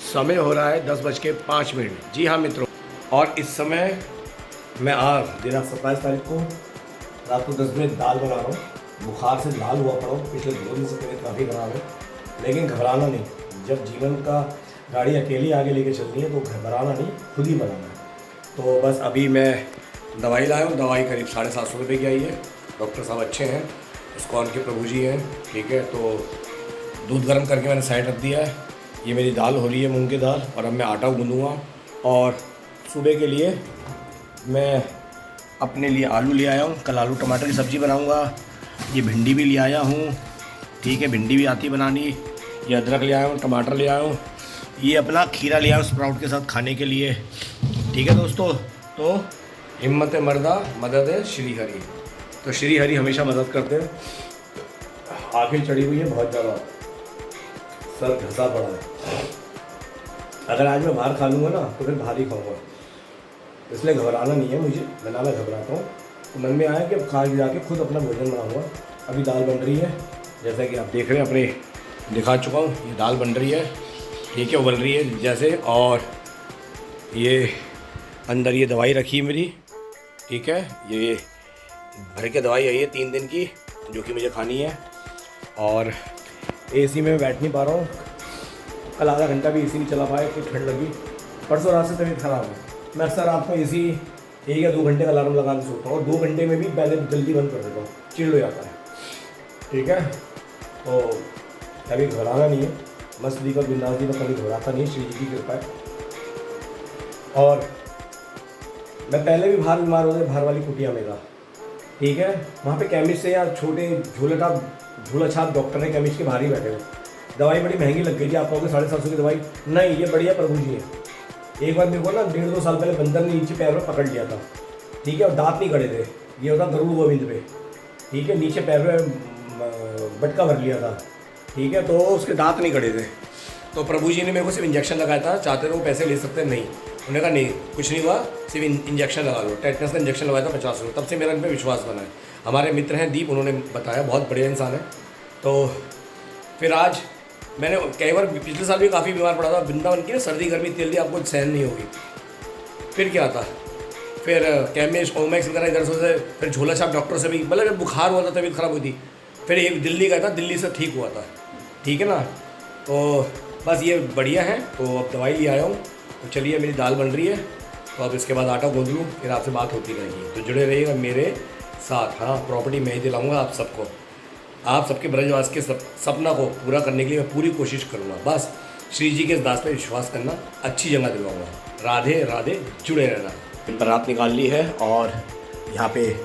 समय हो रहा है 10:05। जी हाँ मित्रों, और इस समय मैं आज दिनांक 27 तारीख को रात को 10 बजे दाल बना रहा हूँ। बुखार से लाल हुआ पड़ा हूँ, पिछले 2 दिन से तबीयत काफ़ी खराब है, लेकिन घबराना नहीं। जब जीवन का गाड़ी अकेली आगे लेके चलनी है तो घबराना नहीं, खुद ही बनाना है। तो बस अभी मैं दवाई लाया हूँ। दवाई करीब 750 रुपये की आई है। डॉक्टर साहब अच्छे हैं, इस्कॉन के प्रभु जी हैं, ठीक है। तो दूध गर्म करके मैंने साइड रख दिया है। ये मेरी दाल हो रही है, मूंग की दाल, और अब मैं आटा गूंदूँगा। और सुबह के लिए मैं अपने लिए आलू ले आया हूँ, कल आलू टमाटर की सब्ज़ी बनाऊँगा। ये भिंडी भी ले आया हूँ, ठीक है, भिंडी भी आती बनानी। ये अदरक ले आया हूँ, टमाटर ले आया हूँ। ये अपना खीरा ले आया हूँ स्प्राउट के साथ खाने के लिए, ठीक है दोस्तों। तो हिम्मत मर्दा मदद है श्री हरि। तो श्री हरि हमेशा मदद करते हैं। आँखें चढ़ी हुई है बहुत ज़्यादा, सर घसा पड़ा है। अगर आज मैं बाहर खा लूँगा ना तो फिर बाहर ही खाऊँगा, इसलिए घबराना नहीं है मुझे, मैं घबराता हूँ। तो मन में आया कि अब खा जाके खुद अपना भोजन बनाऊँगा। अभी दाल बन रही है, जैसा कि आप देख रहे हैं, अपने दिखा चुका हूँ। ये दाल बन रही है, ठीक है, उबल रही है जैसे। और ये अंदर ये दवाई रखी है मेरी, ठीक है। ये भर के दवाई आई है 3 दिन की, जो कि मुझे खानी है। और एसी में बैठ नहीं पा रहा हूँ, कल आधा घंटा भी एसी नहीं चला पाया कि ठंड लगी। परसों रात से तबीयत ख़राब है। मैं अक्सर रात को एसी 1 या 2 घंटे का अलार्म लगा के सोता हूँ, और 2 घंटे में भी पहले जल्दी बंद कर देता हूँ, चिड़ हो जाता है, ठीक है। तो कभी घबराना नहीं है, मस्त दीपक बिंदास दीपक कभी घबराता नहीं है, श्री जी की कृपा है। और मैं पहले भी बाहर बीमार हो गया, बाहर वाली कुटिया में था, ठीक है। वहाँ पे केमिस्ट से या छोटे झोला छाप डॉक्टर है केमिस्ट के, बाहर ही बैठे हुए। दवाई बड़ी महंगी लग गई थी, आप कहोगे 750 की दवाई नहीं, ये बढ़िया प्रभु जी है। एक बार मेरे को ना 1.5-2 साल पहले बंदर ने नीचे पैर में पकड़ लिया था, ठीक है, और दांत नहीं कड़े थे। ये होता गरुड़ गोविंद पे, ठीक है, नीचे पैर में बटका भर लिया था, ठीक है, तो उसके दांत नहीं कड़े थे। तो प्रभु जी ने मेरे को सिर्फ इंजेक्शन लगाया था। चाहते तो पैसे ले सकते, नहीं, उन्होंने कहा नहीं कुछ नहीं हुआ, सिर्फ इंजेक्शन लगा लो। टेटनस का इंजेक्शन लगाया था 50 रुपये। तब से मेरा इन पर विश्वास बना है। हमारे मित्र हैं दीप, उन्होंने बताया, बहुत बढ़िया इंसान है। तो फिर आज मैंने कई बार, पिछले साल भी काफ़ी बीमार पड़ा था, वृंदावन की ना सर्दी गर्मी तेल दी आपको सहन नहीं होगी। फिर क्या था, फिर केमिस्ट ओमैक्स वगैरह इधर से, फिर झोला छाप डॉक्टर से भी, मतलब बुखार हुआ था, तबीयत खराब हुई थी। फिर एक दिल्ली गया था, दिल्ली से ठीक हुआ था, ठीक है ना। तो बस ये बढ़िया है। तो अब दवाई ले आया हूँ। तो चलिए, मेरी दाल बन रही है, तो अब इसके बाद आटा गूंद लूँ, फिर आपसे बात होती रहेगी। तो जुड़े रहिएगा मेरे साथ। हाँ, प्रॉपर्टी मैं ही दिलाऊँगा आप सबको, आप सबके ब्रजवास के सपना को पूरा करने के लिए मैं पूरी कोशिश करूँगा। बस श्री जी के इस दास पे विश्वास करना, अच्छी जगह दिलवाऊँगा। राधे राधे, जुड़े रहना। बारात निकाल ली है और यहाँ पे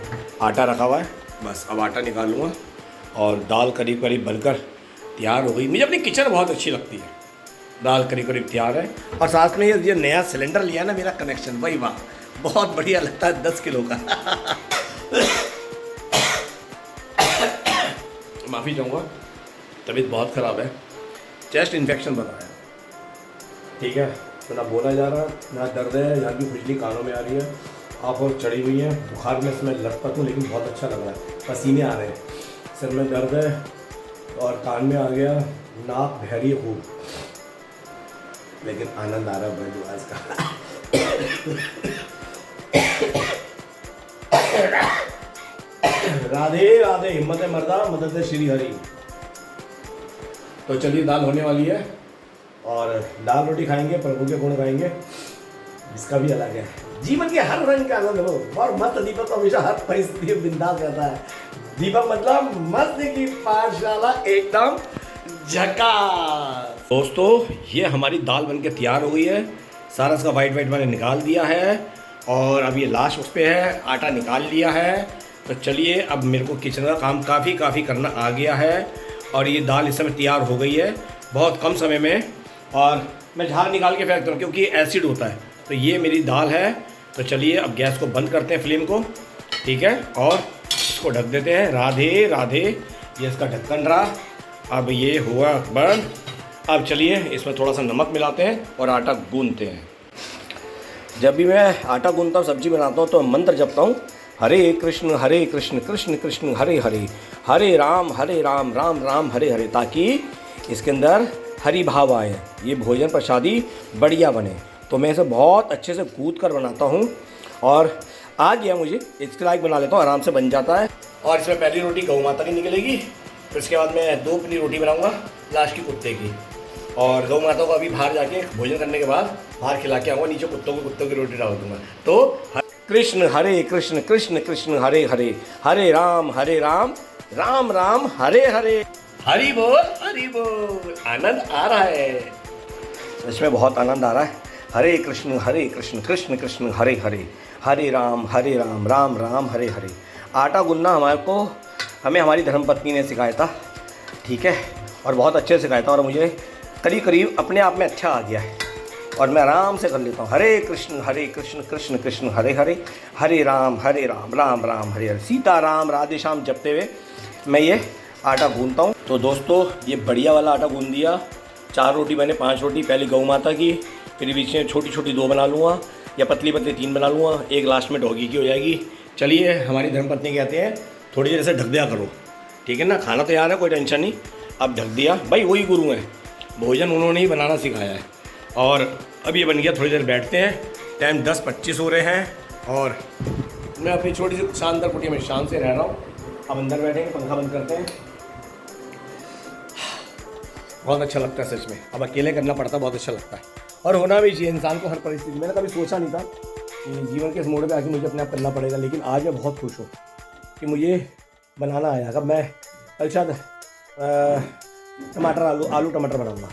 आटा रखा हुआ है, बस अब आटा निकाल लूँगा। और दाल करीब करीब बनकर तैयार हो गई। मुझे अपनी किचन बहुत अच्छी लगती है। दाल करीब करीब तैयार है, और साथ में ये नया सिलेंडर लिया ना, मेरा कनेक्शन, भाई वाह, बहुत बढ़िया लगता है, 10 किलो का। माफ़ी चाहूँगा, तबीयत बहुत ख़राब है, चेस्ट इन्फेक्शन बताया, ठीक है। तो ना बोला जा रहा, ना दर्द है, यहाँ की खुजली कानों में आ रही है, आप और चढ़ी हुई है। बुखार में मैं लटपट हूँ, लेकिन बहुत अच्छा लग रहा है, पसीने आ रहे हैं, सिर में दर्द है, और कान में आ गया, नाक बहरी है खूब, लेकिन आनंद आ रहा है ब्रजवास का। राधे राधे, हिम्मत मर्दा मदद है श्री हरि। तो चलिए, दाल होने वाली है, और दाल रोटी खाएंगे, प्रभु के गुण गाएंगे, इसका भी अलग है। जीवन के हर रंग का आनंद हो। और मस्त दीपक तो हमेशा हर परिस्थिति में बिंदास रहता है। दीपक मतलब मस्त की पाठशाला एकदम झकास। दोस्तों, ये हमारी दाल बनके तैयार हो गई है। सारा इसका वाइट मैंने निकाल दिया है, और अब ये लास्ट उस पर है, आटा निकाल लिया है। तो चलिए, अब मेरे को किचन का काम काफ़ी करना आ गया है, और ये दाल इस समय तैयार हो गई है बहुत कम समय में। और मैं झाग निकाल के फेंकता हूँ क्योंकि एसिड होता है। तो ये मेरी दाल है। तो चलिए, अब गैस को बंद करते हैं, फ्लेम को, ठीक है, और इसको ढक देते हैं। राधे राधे, ये इसका ढक्कन रहा। अब ये हुआ बंद। अब चलिए, इसमें थोड़ा सा नमक मिलाते हैं और आटा गूंदते हैं। जब भी मैं आटा गूंदता हूँ, सब्जी बनाता हूँ, तो मंत्र जपता हूँ, हरे कृष्ण कृष्ण कृष्ण हरे हरे, हरे राम राम राम हरे हरे, ताकि इसके अंदर हरि भाव आए, ये भोजन प्रसादी बढ़िया बने। तो मैं इसे बहुत अच्छे से कूद कर बनाता हूँ और आ गया मुझे, इसके लायक बना लेता हूँ, आराम से बन जाता है। और इसमें पहली रोटी गौ माता की निकलेगी, फिर उसके बाद मैं 2 अपनी रोटी बनाऊँगा लास्ट की कुत्ते की। और गौ माता को अभी बाहर जाके भोजन करने के बाद बाहर खिला के आऊँगा, नीचे कुत्तों की रोटी डाल दूँगा। तो कृष्ण हरे कृष्ण कृष्ण कृष्ण हरे हरे, हरे राम राम राम हरे हरे। हरि बोल, आनंद आ रहा है, सच में बहुत आनंद आ रहा है। हरे कृष्ण कृष्ण कृष्ण हरे हरे, हरे राम राम राम हरे हरे। आटा गूंदना हमें हमारी धर्मपत्नी ने सिखाया था, ठीक है, और बहुत अच्छे से सिखाया था, और मुझे करीब अपने आप में अच्छा आ गया है और मैं आराम से कर लेता हूँ। हरे कृष्ण कृष्ण कृष्ण हरे हरे, हरे राम राम राम हरे हरे। सीता राम राधे श्याम जपते हुए मैं ये आटा गूंदता हूँ। तो दोस्तों ये बढ़िया वाला आटा गूंद दिया। 4 रोटी मैंने 5 रोटी पहले गौ माता की, फिर बीच में छोटी छोटी 2 बना लूँगा, या पतली 3 बना लूँगा, एक लास्ट में डॉगी की हो जाएगी। चलिए, हमारी धर्मपत्नी कहते हैं थोड़ी देर से ढक दिया करो, ठीक है ना, खाना तैयार है, कोई टेंशन नहीं। अब ढक दिया, भाई वही गुरु हैं, भोजन उन्होंने ही बनाना सिखाया है। और अब ये बन गया, थोड़ी देर बैठते हैं। टाइम 10:25 हो रहे हैं और मैं अपनी छोटी सी शानदार कुटिया में शान से रह रहा हूँ। अब अंदर बैठेंगे, पंखा बंद करते हैं। बहुत अच्छा लगता है सच में, अब अकेले करना पड़ता है, बहुत अच्छा लगता है, और होना भी चाहिए इंसान को हर परिस्थिति। मैंने कभी सोचा नहीं था कि जीवन के इस मोड़ पे आके मुझे अपने आप करना पड़ेगा, लेकिन आज मैं बहुत खुश हूँ कि मुझे बनाना आया। अब मैं कल शायद आलू टमाटर बनाऊँगा।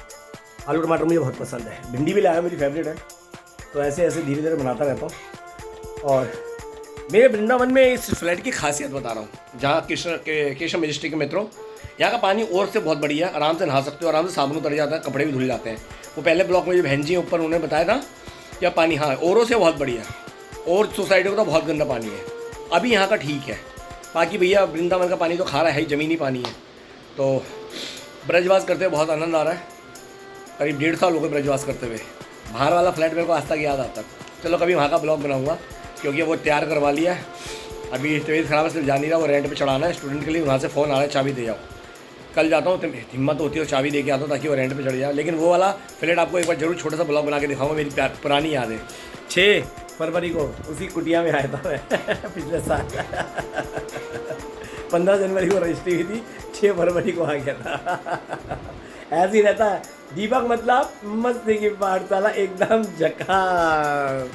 आलू टमाटर मुझे बहुत पसंद है, भिंडी भी लाया, मेरी फेवरेट है। तो ऐसे धीरे धीरे बनाता रहता हूँ। और मेरे वृंदावन में इस फ्लैट की खासियत बता रहा हूँ, जहाँ केशव मेजेस्टिक के मित्रों, यहाँ का पानी और से बहुत बढ़िया, आराम से नहा सकते हो, आराम से साबुन उतर जाता है, कपड़े भी धुल जाते हैं। वो पहले ब्लॉक में जो बहन जी ऊपर उन्होंने बताया था क्या पानी, हाँ, औरों से बहुत बढ़िया, और सोसाइटी का तो बहुत गंदा पानी है। अभी यहाँ का ठीक है, बाकी भैया वृंदावन का पानी तो खारा है ही, ज़मीनी पानी है। तो ब्रजवास करते हुए बहुत आनंद आ रहा है। करीब 1.5 साल हो गए ब्रजवास करते हुए। बाहर वाला फ्लैट मेरे को आज तक याद आता है। चलो कभी वहाँ का ब्लॉग बनाऊँगा, क्योंकि वो तैयार करवा लिया है। अभी तबीयत खराब है, सिर्फ जा नहीं रहा, वो रेंट पे चढ़ाना है स्टूडेंट के लिए, वहाँ से फ़ोन आ रहा है चाबी दे जाओ। कल जाता हूँ, हिम्मत होती है और चाबी दे के आता हूँ ताकि वो रेंट पे चढ़ जाए। लेकिन वो वाला फ्लैट आपको एक बार जरूर छोटा सा ब्लॉग बना के दिखाऊंगा, मेरी पुरानी याद है। 6 फरवरी को उसी कुटिया में आया था मैं पिछले साल। 15 जनवरी को रजिस्ट्री हुई थी, 6 फरवरी को आ गया था। ऐसे ही रहता है दीपक, मतलब मस्ती की पाठशाला एकदम झकास।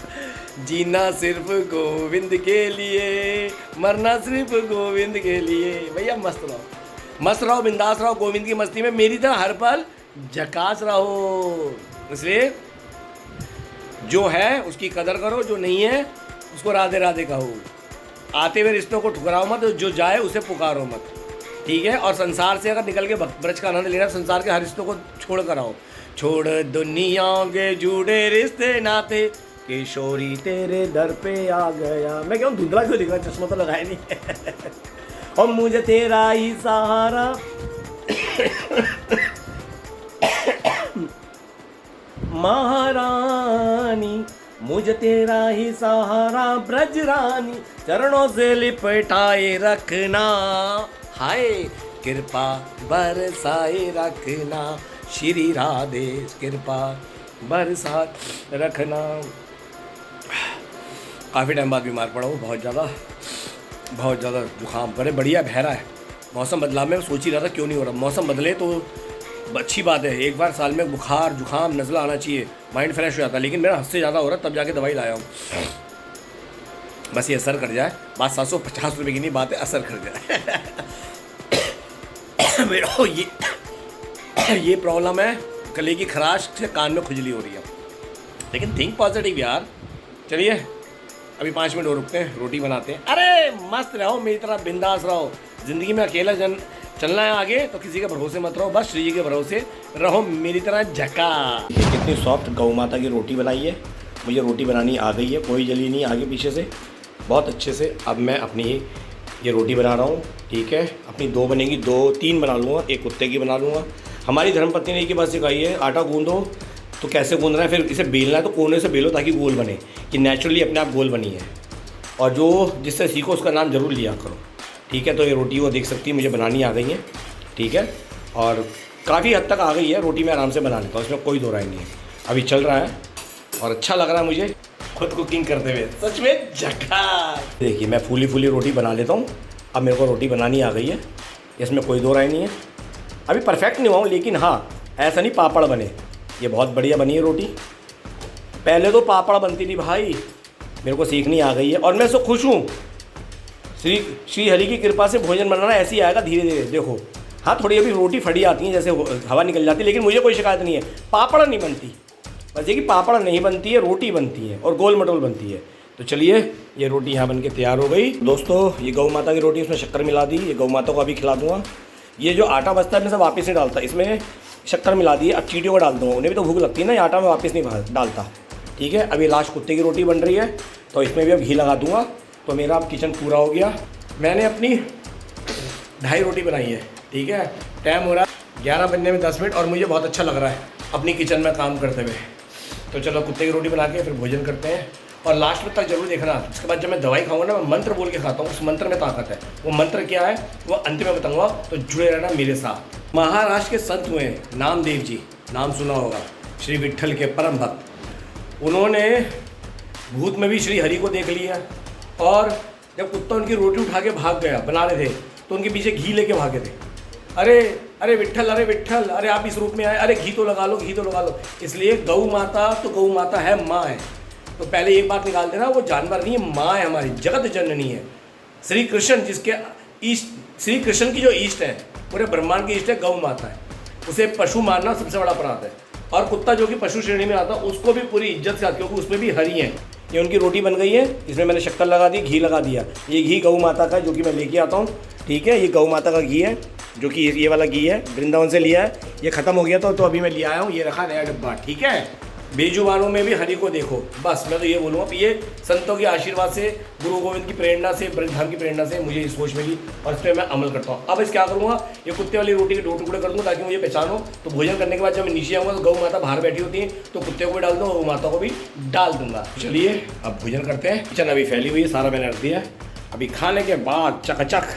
जीना सिर्फ गोविंद के लिए, मरना सिर्फ गोविंद के लिए। भैया मस्त रहो, बिंदास रहो, गोविंद की मस्ती में मेरी तरह हर पल झकास रहो। इसलिए जो है उसकी कदर करो, जो नहीं है उसको राधे राधे कहो। आते हुए रिश्तों को ठुकराओ मत, जो जाए उसे पुकारो मत, ठीक है। और संसार से अगर निकल के ब्रज का आनंद लेना, संसार के हर रिश्तों को छोड़ कर आओ। छोड़ दुनिया के जुड़े रिश्ते नाते, किशोरी तेरे दर पे आ गया। मैं क्यों धुंधला क्यों दिख रहा, चश्मा तो लगाया नहीं। और मुझे तेरा ही सहारा, महारानी मुझे तेरा ही सहारा, ब्रज रानी चरणों से लिपटाए रखना। हाय कृपा बरसाए रखना, श्री राधे कृपा बरसा रखना। काफ़ी टाइम बाद बीमार पड़ा हूँ, बहुत ज़्यादा जुकाम करे, बढ़िया बहरा है। मौसम बदलाव में सोच ही रहा था क्यों नहीं हो रहा। मौसम बदले तो अच्छी बात है, एक बार साल में बुखार जुकाम नज़ला आना चाहिए, माइंड फ्रेश हो जाता है। लेकिन मेरा हद से ज़्यादा हो रहा है, तब जाके दवाई लाया हूँ। बस ये असर कर जाए, बात 750 रुपये की नहीं, बात है असर कर जाए। मेरा ये प्रॉब्लम है, गले की खराश से कान में खुजली हो रही है। लेकिन थिंक पॉजिटिव यार। चलिए अभी 5 मिनट और रुकते हैं, रोटी बनाते हैं। अरे मस्त रहो, मेरी तरह बिंदास रहो। ज़िंदगी में अकेला चलना है आगे, तो किसी के भरोसे मत रहो, बस श्री जी के भरोसे रहो, मेरी तरह झका। कितनी सॉफ्ट गौ माता की रोटी बनाई है, मुझे रोटी बनानी आ गई है, कोई जली नहीं आगे पीछे से, बहुत अच्छे से। अब मैं अपनी ये रोटी बना रहा हूँ, ठीक है। अपनी 2 बनेगी, 2-3 बना लूँगा, एक कुत्ते की बना लूँगा। हमारी धर्मपत्नी ने एक ही बात सिखाई है, आटा गूंदो तो कैसे गूंदना है, फिर इसे बेलना है तो कोने से बेलो ताकि गोल बने, कि नेचुरली अपने आप गोल बनी है। और जो जिससे सीखो उसका नाम ज़रूर लिया करो, ठीक है। तो ये रोटी वो देख सकती है मुझे बनानी आ गई है, ठीक है। और काफ़ी हद तक आ गई है, रोटी मैं आराम से बना लेता हूँ, इसमें कोई दो राय नहीं है। अभी चल रहा है और अच्छा लग रहा है मुझे खुद कुकिंग करते हुए, सच में झकास। देखिए मैं फूली फूली रोटी बना लेता हूँ। अब मेरे को रोटी बनानी आ गई है, इसमें कोई दो राय नहीं है। अभी परफेक्ट नहीं हुआ हूँ, लेकिन हाँ ऐसा नहीं पापड़ बने, ये बहुत बढ़िया बनी है रोटी। पहले तो पापड़ बनती थी भाई, मेरे को सीखनी आ गई है और मैं सो खुश हूँ। श्री हरि की कृपा से भोजन बनाना ऐसे ही आएगा धीरे धीरे। देखो हाँ थोड़ी अभी रोटी फटी आती है, जैसे हवा निकल जाती है, लेकिन मुझे कोई शिकायत नहीं है। पापड़ नहीं बनती, बस ये कि पापड़ नहीं बनती है, रोटी बनती है और गोल मटोल बनती है। तो चलिए ये रोटी यहाँ बन के तैयार हो गई। दोस्तों ये गौ माता की रोटी, इसमें शक्कर मिला दी, ये गौ माता को अभी खिला दूँगा। ये जो आटा बचता है मैं सब वापस नहीं डालता, इसमें शक्कर मिला दी। अब चीटियों को डाल दूँगा, उन्हें भी तो भूख लगती है ना, ये आटा में वापस नहीं डालता। ठीक है, अभी लास्ट कुत्ते की रोटी बन रही है, तो इसमें भी अब घी लगा दूँगा। तो मेरा अब किचन पूरा हो गया। मैंने अपनी 2.5 रोटी बनाई है। ठीक है, टाइम हो रहा है 11 बजने में 10 मिनट और मुझे बहुत अच्छा लग रहा है अपनी किचन में काम करते हुए। तो चलो कुत्ते की रोटी बना के फिर भोजन करते हैं और लास्ट में तक जरूर देखना। उसके बाद जब मैं दवाई खाऊंगा ना, मैं मंत्र बोल के खाता हूँ, उस मंत्र में ताकत है। वो मंत्र क्या है वो अंत में बताऊँगा, तो जुड़े रहना मेरे साथ। महाराष्ट्र के संत हुए नामदेव जी, नाम सुना होगा, श्री विट्ठल के परम भक्त। उन्होंने भूत में भी श्री हरि को देख लिया और जब कुत्ता उनकी रोटी उठा के भाग गया बना रहे थे, तो उनके पीछे घी लेके भागे थे। अरे अरे विट्ठल, अरे विट्ठल, अरे आप इस रूप में आए, अरे घी तो लगा लो, घी तो लगा लो। इसलिए गौ माता तो गौ माता है, माँ है। तो पहले एक बात निकाल देना, वो जानवर नहीं है, माँ है हमारी, जगत जननी है। श्री कृष्ण जिसके ईष्ट, श्री कृष्ण की जो ईष्ट है, पूरे ब्रह्मांड की ईष्ट है, गौ माता है। उसे पशु मानना सबसे बड़ा अपराध है। और कुत्ता जो कि पशु श्रेणी में आता है, उसको भी पूरी इज्जत से आती है, क्योंकि उसमें भी हरी है। ये उनकी रोटी बन गई है, इसमें मैंने शक्कर लगा दी, घी लगा दिया। ये घी गौ माता का, जो कि मैं लेके आता हूँ। ठीक है, ये गौ माता का घी है, जो कि ये वाला घी है, वृंदावन से लिया है। ये ख़त्म हो गया तो अभी मैं ले आया हूँ, ये रखा नया डब्बा। ठीक है, बेजुबानों में भी हरि को देखो, बस मैं तो ये बोलूँगा। ये संतों के आशीर्वाद से, गुरु गोविंद की प्रेरणा से, ब्रजधाम की प्रेरणा से मुझे ये सोच मिली और इस पर मैं अमल करता हूँ। अब इस क्या करूँगा, ये कुत्ते वाली रोटी के 2 टुकड़े कर दूँ ताकि मुझे पहचानो। तो भोजन करने के बाद जब मैं नीचे आऊँगा तो गौ माता बाहर बैठी होती है, तो कुत्ते को भी डाल दूँ, गौ माता को भी डाल दूँगा। चलिए अब भोजन करते हैं। किचन अभी फैली हुई है, सारा मैंने रख दिया है। अभी खाने के बाद चकाचक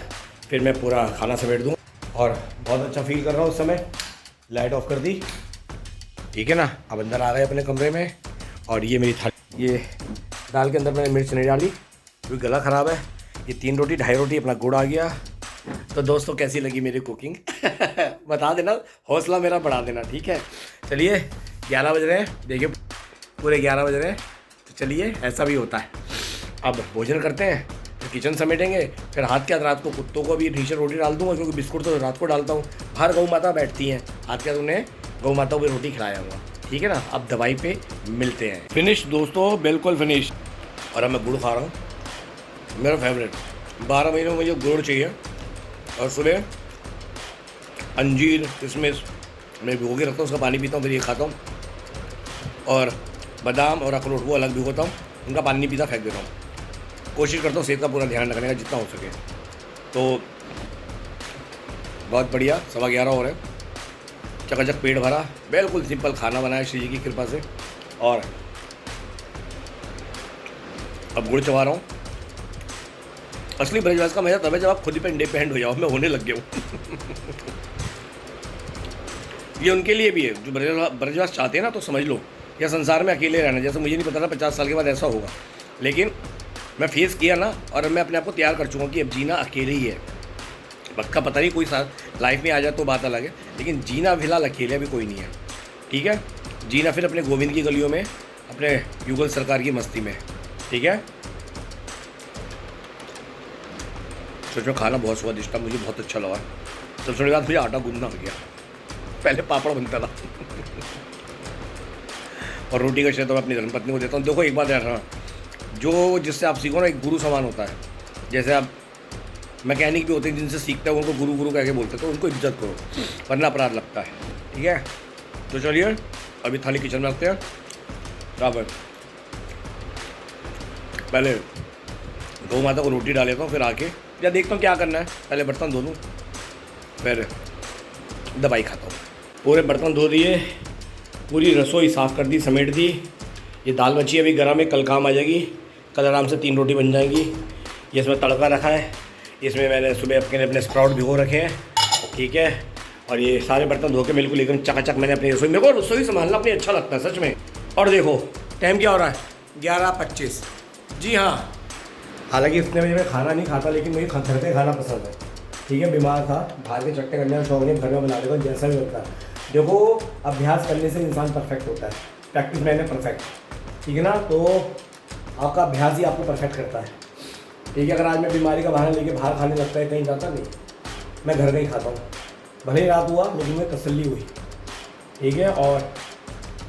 फिर मैं पूरा खाना समेट दूँ और बहुत अच्छा फील कर रहा हूँ उस समय। लाइट ऑफ कर दी, ठीक है ना। अब अंदर आ गए अपने कमरे में और ये मेरी थाली, ये दाल के अंदर मैंने मिर्च नहीं डाली क्योंकि गला ख़राब है। ये 3 रोटी 2.5 रोटी, अपना गुड़ आ गया। तो दोस्तों कैसी लगी मेरी कुकिंग बता देना, हौसला मेरा बढ़ा देना। ठीक है, चलिए 11 बज रहे हैं, देखिए पूरे 11 बज रहे हैं। तो चलिए ऐसा भी होता है। अब भोजन करते हैं, तो किचन समेटेंगे, फिर हाथ के हाथ रात को कुत्तों को भी नीचे रोटी डाल दूँगा, क्योंकि बिस्कुट तो रात को डालता हूँ। बाहर गौ माता बैठती हैं, हाथ के हाथ उन्हें गौ माता को भी रोटी खिलाया हुआ। ठीक है ना। अब दवाई पे मिलते हैं। फिनिश दोस्तों, बिल्कुल फिनिश। और अब मैं गुड़ खा रहा हूँ, मेरा फेवरेट। 12 महीने में मुझे गुड़ चाहिए और सुबह अंजीर किशमिश मैं भिगो के रखता हूँ, उसका पानी पीता हूँ, फिर ये खाता हूँ। और बादाम और अखरोट वो अलग भिगोता हूँ, उनका पानी नहीं पीता, फेंक देता हूँ। कोशिश करता हूँ सेहत का पूरा ध्यान रखने का जितना हो सके। तो बहुत बढ़िया, 11:15 हो रहे हैं, चकाचक पेट भरा, बिल्कुल सिंपल खाना बनाया श्री जी की कृपा से। और अब गुड़ चबा रहा हूँ। असली ब्रजवास का मजा तब है जब आप खुद पे इंडिपेंडेंट हो जाओ। मैं होने लग गया हूँ ये उनके लिए भी है जो ब्रजवास चाहते हैं ना, तो समझ लो या संसार में अकेले रहना। जैसे मुझे नहीं पता था 50 साल के बाद ऐसा होगा, लेकिन मैं फेस किया ना, और मैं अपने आप को तैयार कर चुका हूँ कि अब जीना अकेले ही है। वक्त का पता नहीं, कोई साथ लाइफ में आ जाए तो बात अलग है, लेकिन जीना फिलहाल अकेले अभी कोई नहीं है। ठीक है, जीना फिर अपने गोविंद की गलियों में, अपने युगल सरकार की मस्ती में। ठीक है, सोचो खाना बहुत स्वादिष्ट था, मुझे बहुत अच्छा लगा। सबसे बड़ी बात, मुझे आटा गूंदना हो गया, पहले पापड़ बनता था और रोटी का श्रेय तो मैं अपनी धर्मपत्नी को देता हूँ। देखो एक बात ऐसा, जो जिससे आप सीखो ना, एक गुरु समान होता है। जैसे आप मैकेनिक भी होते हैं, जिनसे सीखते हैं उनको गुरु गुरु कह के बोलते हैं, तो उनको इज्जत करो, वरना अपराध लगता है। ठीक है, तो चलिए अभी थाली किचन में रखते हैं। बराबर पहले गौ माता को रोटी डाल लेता हूँ, फिर आके या देखता हूँ क्या करना है। पहले बर्तन धो लूँ, फिर दवाई खाता हूँ। पूरे बर्तन धो दिए, पूरी रसोई साफ़ कर दी, समेट दी। ये दाल बची अभी गर्म है, कल काम आ जाएगी। कल आराम से 3 रोटी बन जाएंगी। ये इसमें तड़का रखा है, इसमें मैंने सुबह अपने स्प्राउट भिगो रखे हैं। ठीक है, और ये सारे बर्तन धो के बिल्कुल एकदम चकाचक मैंने अपनी रसोई, मेरे को रसोई संभालना अपनी अच्छा लगता है सच में। और देखो टाइम क्या हो रहा है, 11:25। जी हाँ, हालांकि इतने बजे मैं खाना नहीं खाता, लेकिन मुझे घर पे खाना पसंद है। ठीक है, बीमार था, बाहर के चट्टे करने का शौक नहीं, घर में बना देगा जैसा भी होता है। देखो अभ्यास करने से इंसान परफेक्ट होता है, प्रैक्टिस मैंने परफेक्ट, ठीक है ना। तो आपका अभ्यास ही आपको परफेक्ट करता है। ठीक है, अगर आज मैं बीमारी का बहाना लेके बाहर खाने लगता है, कहीं जाता नहीं, मैं घर का ही खाता हूँ। भले ही रात हुआ लेकिन मुझे तसल्ली हुई। ठीक है, और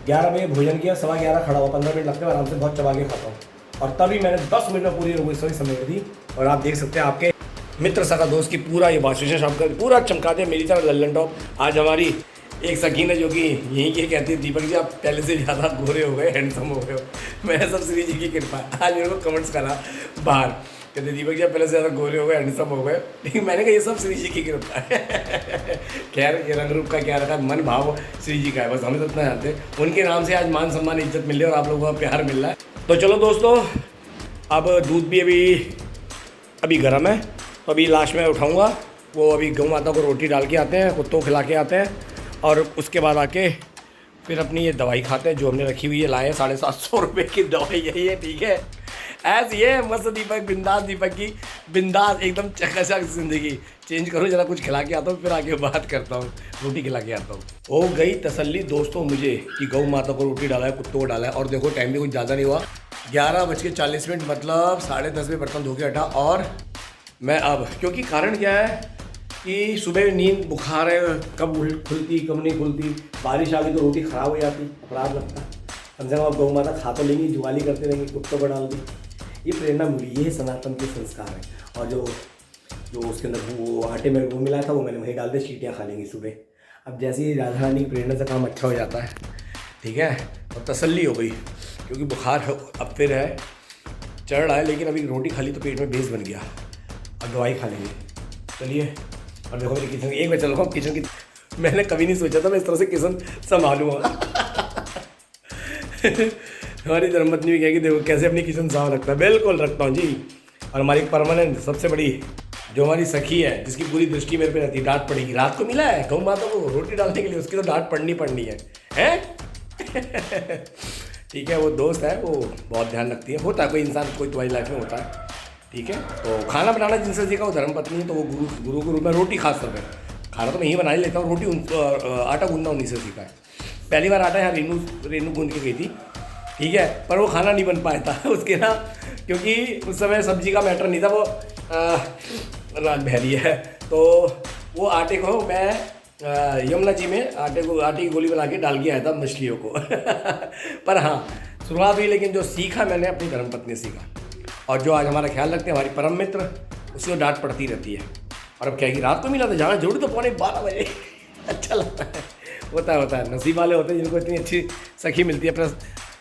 11 बजे भोजन किया, 11:15 खड़ा हुआ, 15 मिनट लगते हैं, आराम से बहुत चबा के खाता हूँ। और तभी मैंने 10 मिनट में पूरी रसोई समेट दी। और आप देख सकते हैं आपके मित्र सका दोस्त की पूरा ये वॉश बेसिन साफ कर पूरा चमका दे मेरी तरह लल्लन टॉप। आज हमारी एक सकीन है जो कि यहीं के कहती है, दीपक जी आप पहले से ज़्यादा गोरे हो गए, हैंडसम हो गए हो। मैं सब श्री जी की कृपा है। आज मेरे को कमेंट्स करा बाहर, कहते दीपक जी आप पहले से ज़्यादा गोरे हो गए, हैंडसम हो गए। लेकिन मैंने कहा ये सब श्री जी की कृपा है। खैर ये रंग रूप का क्या रखा, मन भाव श्री जी का है, बस हमें तो इतना जानते हैं। उनके नाम से आज मान सम्मान इज्जत मिल रही है और आप लोगों का प्यार मिल रहा है। तो चलो दोस्तों, अब दूध भी अभी गर्म है, तो अभी लास्ट में उठाऊँगा। वो अभी गौ माता को रोटी डाल के आते हैं, कुत्तों को खिला के आते हैं, और उसके बाद आके फिर अपनी ये दवाई खाते हैं जो हमने रखी हुई है। लाए 750 रुपये की दवाई यही है। ठीक है, ऐसे ये मस्त दीपक, बिंदास दीपक की बिंदास एकदम चकाचक ज़िंदगी। चेंज करो जरा, कुछ खिला के आता हूँ, फिर आगे बात करता हूँ, रोटी खिला के आता हूँ। हो गई तसल्ली दोस्तों मुझे कि गौ माता को रोटी डाला है, कुत्तों को डाला है। और देखो टाइम भी कुछ ज़्यादा नहीं हुआ, 11:40, मतलब 10:30 बजे बर्तन धो के हटा। और मैं अब, क्योंकि कारण क्या है कि सुबह नींद बुखार है, कब खुलती कब नहीं खुलती, बारिश आ गई तो रोटी ख़राब हो जाती, अपराध लगता। कम से कम आप गौ माता खा तो लेंगी, जुगाली करते रहेंगे, कुत्तों को डाल दी। ये प्रेरणा मिली, ये सनातन के संस्कार है। और जो उसके अंदर वो आटे में वो मिला था वो मैंने वहीं डाल दिया, चीटियाँ खा लेंगी सुबह। अब जैसे ही राधा रानी की प्रेरणा से काम अच्छा हो जाता है, ठीक है, और तसल्ली हो गई, क्योंकि बुखार अब फिर है, चढ़ रहा है। लेकिन अभी रोटी खा ली तो पेट में बेस बन गया, अब दवाई खा लेंगे। चलिए, और देखो मेरी किचन एक बार चल रहा हूँ किचन की। मैंने कभी नहीं सोचा था मैं इस तरह से किचन संभालूँगा। हमारी धर्मपत्नी भी कहेगी देखो कैसे अपनी किचन साफ रखता है। बिल्कुल रखता हूँ जी। और हमारी परमानेंट सबसे बड़ी जो हमारी सखी है, जिसकी पूरी दृष्टि मेरे पे रहती है, डांट पड़ेगी। रात को मिला है गौ माता को रोटी डालने के लिए, उसकी तो डांट पड़नी है, हैं? ठीक है, वो दोस्त है, वो बहुत ध्यान रखती है। होता है कोई इंसान, कोई तुम्हारी लाइफ में होता है। ठीक है, तो खाना बनाना जिनसे सीखा वो धर्मपत्नी है, तो वो गुरु के रूप में। रोटी खास तौर पर खाना तो मैं ही बना ही लेता हूँ, रोटी आटा गूंदना उन्हीं से सीखा है। पहली बार आटा यहाँ रेनू गूंद के गई थी, ठीक है, पर वो खाना नहीं बन पाया था उसके ना, क्योंकि उस समय सब्जी का मैटर नहीं था, वो रात बहरी है। तो वो आटे को मैं यमुना जी में आटे की गोली बना के डाल के आया था मछलियों को। पर हाँ शुरुआत हुई, लेकिन जो सीखा मैंने अपनी धर्मपत्नी से सीखा। और जो आज हमारा ख्याल रखते हैं हमारी परम मित्र, उसी को डांट पड़ती रहती है। और अब कहेगी रात को मिला था, जाना जरूर तो 11:15 बजे। अच्छा लगता है, होता है। नसीब वाले होते हैं जिनको इतनी अच्छी सखी मिलती है,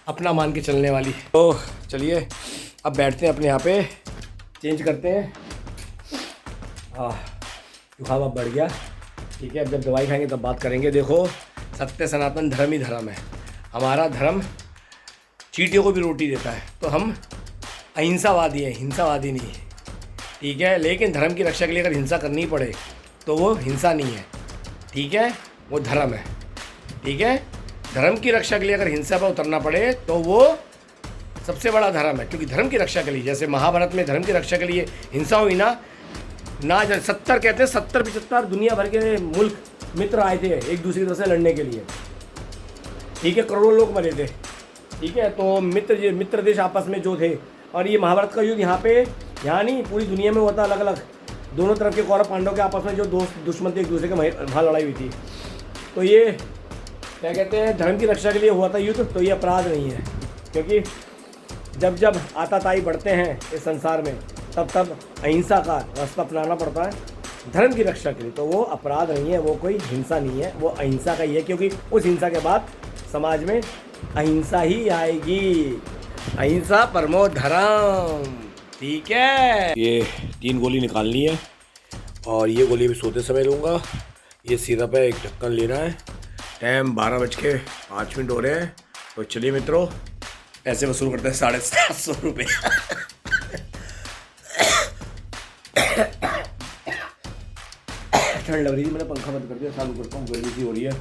अपना मान के चलने वाली। तो चलिए अब बैठते हैं अपने यहाँ पे, चेंज करते हैं। जुकाम अब बढ़ गया, ठीक है, अब जब दवाई खाएंगे तब बात करेंगे। देखो सत्य सनातन धर्म ही धर्म है। हमारा धर्म चींटियों को भी रोटी देता है, तो हम अहिंसावादी हैं, हिंसावादी नहीं है। ठीक है, लेकिन धर्म की रक्षा के लिए अगर हिंसा करनी पड़े तो वो हिंसा नहीं है, ठीक है, वो धर्म है। ठीक है, धर्म की रक्षा के लिए अगर हिंसा पर उतरना पड़े तो वो सबसे बड़ा धर्म है। क्योंकि धर्म की रक्षा के लिए, जैसे महाभारत में धर्म की रक्षा के लिए हिंसा हुई ना 70 कहते हैं 70-75 दुनिया भर के मुल्क मित्र आए थे एक दूसरी तरह से लड़ने के लिए। ठीक है, करोड़ों लोग मरे थे। ठीक है, तो मित्र देश आपस में जो थे, और ये महाभारत का युद्ध यहाँ नहीं पूरी दुनिया में होता, अलग अलग दोनों तरफ के कौरव पांडव के आपस में जो दुश्मन थे एक दूसरे के वहाँ लड़ाई हुई थी। तो ये क्या कहते हैं, धर्म की रक्षा के लिए हुआ था युद्ध, तो ये अपराध नहीं है। क्योंकि जब आताताई बढ़ते हैं इस संसार में, तब अहिंसा का रास्ता अपनाना पड़ता है धर्म की रक्षा के लिए। तो वो अपराध नहीं है, वो कोई हिंसा नहीं है, वो अहिंसा का ही है। क्योंकि उस हिंसा के बाद समाज में अहिंसा ही आएगी। अहिंसा परमो धर्म। ठीक है, ये 3 गोली निकालनी है, और ये गोली भी सोते समय लूँगा। ये सिरप है, एक ढक्कन लेना है। टाइम 12:05 हो रहे हैं। तो चलिए मित्रों, पैसे वसूल करते हैं 750 रुपये। ठंड लग रही थी, मैंने पंखा बंद कर दिया, चालू करता हूँ, गर्मी सी हो रही है।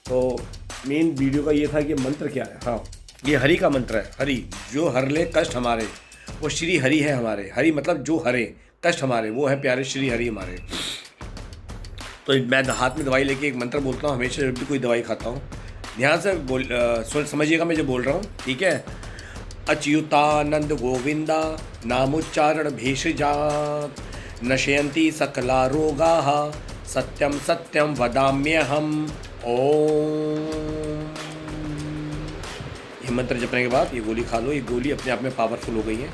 तो मेन वीडियो का ये था कि मंत्र क्या है। हाँ, ये हरि का मंत्र है। हरि जो हर ले कष्ट हमारे, वो श्री हरि है हमारे। हरि मतलब जो हरे कष्ट हमारे, वो है प्यारे श्री हरि हमारे। तो मैं हाथ में दवाई लेके एक मंत्र बोलता हूँ हमेशा जब भी कोई दवाई खाता हूँ। ध्यान से समझिएगा मैं जो बोल रहा हूँ, ठीक है। अच्युतानंद गोविंदा नामोच्चारण भेषजात नशयन्ति सकला रोगाः सत्यम सत्यम वदाम्यहम् ओम। ये मंत्र जपने के बाद ये गोली खा लो। ये गोली अपने आप में पावरफुल हो गई है,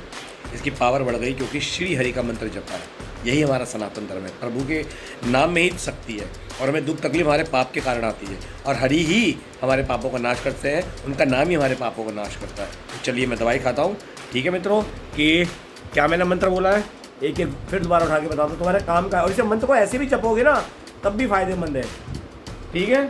इसकी पावर बढ़ गई क्योंकि श्री हरि का मंत्र जपा है। यही हमारा सनातन धर्म है। प्रभु के नाम में ही शक्ति है और हमें दुख तकलीफ हमारे पाप के कारण आती है, और हरि ही हमारे पापों का नाश करते हैं, उनका नाम ही हमारे पापों का नाश करता है। तो चलिए मैं दवाई खाता हूँ, ठीक है मित्रों। कि क्या मैंने मंत्र बोला है, एक एक फिर दोबारा उठा के बताता हूँ, तुम्हारे काम का है। और इसे मंत्र को ऐसे भी जपोगे ना तब भी फायदेमंद है, ठीक है।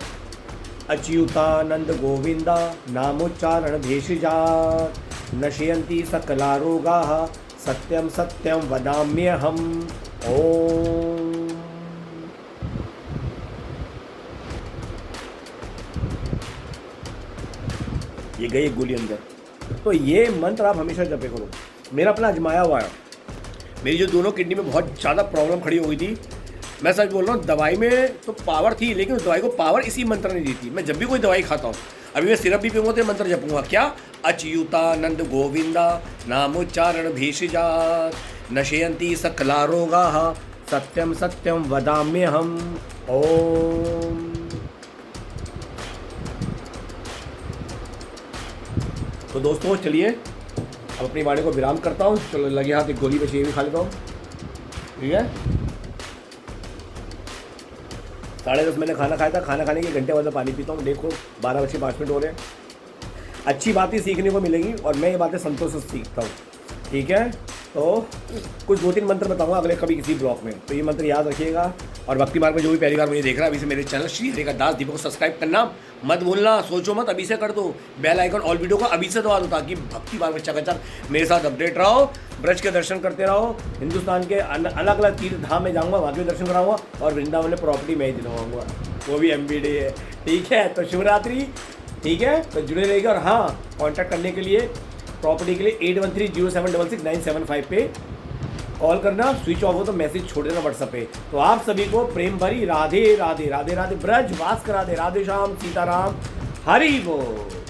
अच्युतानंद गोविंदा नामोच्चारण भेषजात नशयन्ति सकला रोगाः सत्यम सत्यम वदाम्यहम् ओम। ये गई एक गोली अंदर। तो ये मंत्र आप हमेशा जपे करो। मेरा अपना आजमाया हुआ है। मेरी जो दोनों किडनी में बहुत ज़्यादा प्रॉब्लम खड़ी हो गई थी, मैं सच बोल रहा हूँ, दवाई में तो पावर थी लेकिन उस दवाई को पावर इसी मंत्र ने दी थी। मैं जब भी कोई दवाई खाता हूँ, अभी मैं सिरप भी पीऊँगा तो मंत्र जपूँगा, क्या अच्युतानंद गोविंदा नामोच्चारण भेषजात नशयन्ति सकला रोगाः सत्यम सत्यम वदाम्यहम् ओम। तो दोस्तों चलिए अब अपनी वाणी को विराम करता हूँ। चलो लगे हाथ एक गोली बची, ये भी खा लेता हूँ, ठीक है। 10:30 मैंने खाना खाया था। खाना खाने के घंटे बाद पानी पीता हूँ। देखो 12:05 हो रहे हैं। अच्छी बातें सीखने को मिलेगी और मैं ये बातें संतोष से सीखता हूँ, ठीक है। तो कुछ 2-3 मंत्र बताऊंगा अगले कभी किसी ब्लॉग में, तो ये मंत्र याद रखिएगा। और भक्ति मार्ग में जो भी पहली बार मुझे देख रहा है, अभी से मेरे चैनल श्री हरि का दास दीपक को सब्सक्राइब करना मत भूलना। सोचो मत, अभी से कर दो। बेल आइकन ऑल वीडियो को अभी से दबा दो ताकि भक्ति मार्ग में चकाचक मेरे साथ अपडेट रहो। ब्रज के दर्शन करते रहो। हिंदुस्तान के अलग अलग तीर्थ धाम में जाऊँगा, वहाँ के दर्शन कराऊंगा, और वृंदावन में प्रॉपर्टी मैं ही दिलवाऊंगा, वो भी MBD है, ठीक है। तो शिवरात्रि, ठीक है। तो जुड़े रहेगा। और हाँ, कॉन्टैक्ट करने के लिए प्रॉपर्टी के लिए 8130766975 पे कॉल करना। स्विच ऑफ हो तो मैसेज छोड़ देना व्हाट्सएप पे। तो आप सभी को प्रेम भरी राधे राधे राधे राधे। ब्रज वास करा दे। राधे श्याम सीताराम, हरि बोल।